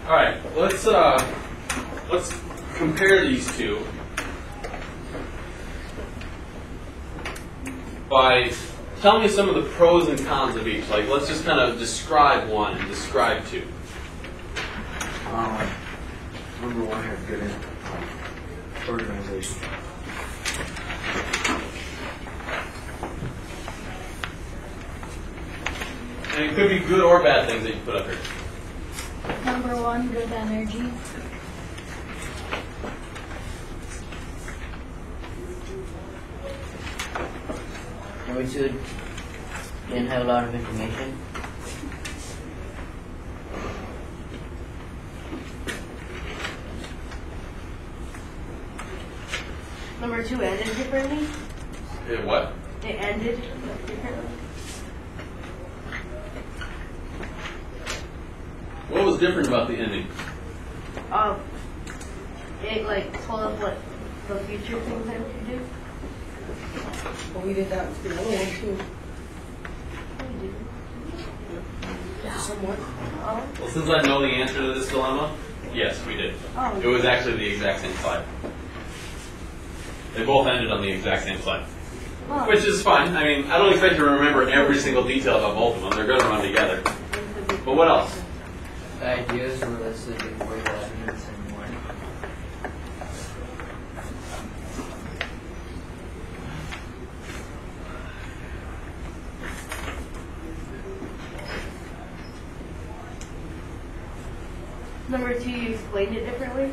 All right, let's compare these two by telling me some of the pros and cons of each. Like, let's just kind of describe one and describe two. Number one has good organization. And it could be good or bad things that you put up here. Number one, good energy. Number two, didn't have a lot of information. Number two ended differently. What? It ended differently. What was different about the ending? It like told us what the future things that we could do. Well, we did that with the other one too. Somewhat. Well, since I know the answer to this dilemma, yes, we did. Oh. It was actually the exact same slide. They both ended on the exact same slide. Oh. Which is fine. I mean, I don't expect you to remember every single detail about both of them. They're going to run together. But what else? The ideas were listed before the evidence and one. Number two, you explained it differently.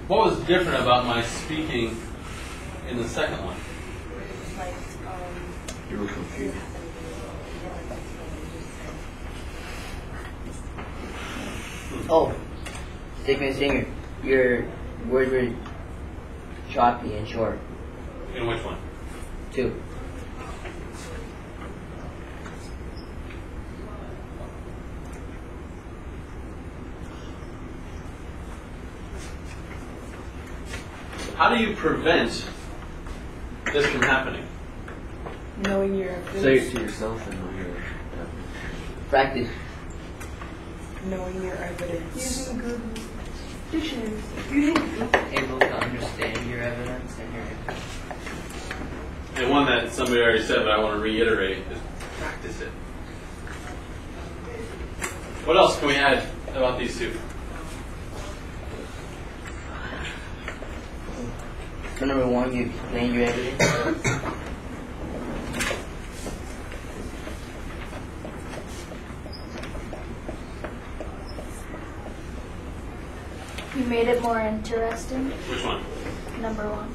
What was different about my speaking in the second one? You were confused. Oh, Stickman Singer, your words were choppy and short. In which one? Two. How do you prevent this from happening? Knowing your evidence. Say it to yourself and know your Practice. Knowing your evidence. Using Google Dictionary. Able to understand your evidence and your. And one that somebody already said, but I want to reiterate, is practice it. What else can we add about these two? So number one, you explain your evidence. You made it more interesting. Which one? Number one.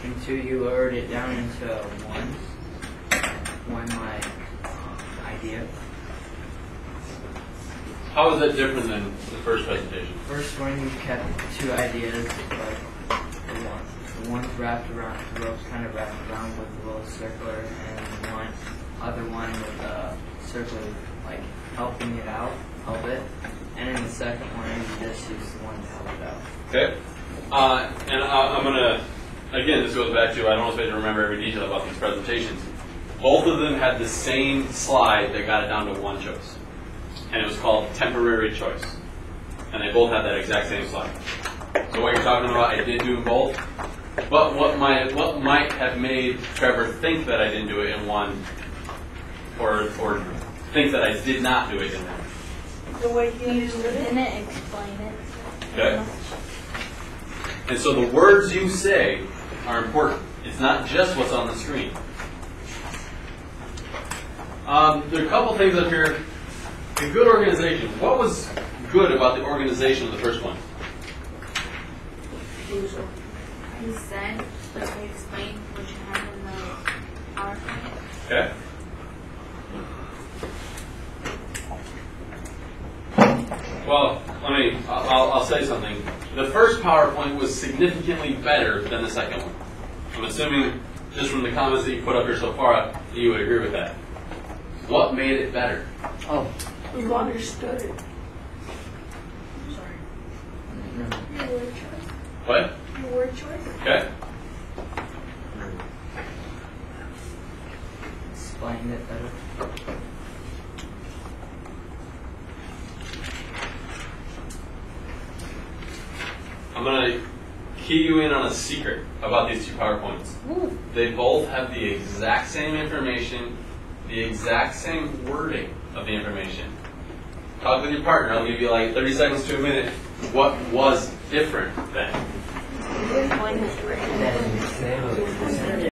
And two, you lowered it down into one like idea. How is that different than the first presentation? First one, you kept two ideas, like the one's wrapped around, the rope's kind of wrapped around with a little circular, and one other one with a circular, like helping it out, help it. And then the second one, you just use the one to help it out. Okay. And I'm going to, again, this goes back to, I don't expect you to remember every detail about these presentations. Both of them had the same slide that got it down to one choice. And it was called temporary choice. And they both had that exact same slide. So what you're talking about, I did do in both. But what might have made Trevor think that I didn't do it in one, or think that I did not do it in one? The way he You used it. didn't explain it. Okay. And so the words you say are important. It's not just what's on the screen. There are a couple things up here. A good organization. What was good about the organization of the first one? He said, like he explained what you have in the Okay? Well, I'll say something. The first PowerPoint was significantly better than the second one. I'm assuming, just from the comments that you put up here so far, that you would agree with that. What made it better? Oh, You understood it. Your word choice. What? Your word choice. Okay? explained it better. I'm going to key you in on a secret about these two PowerPoints. They both have the exact same information, the exact same wording of the information. Talk with your partner. I'll give you like 30 seconds to a minute. What was different then? One is written.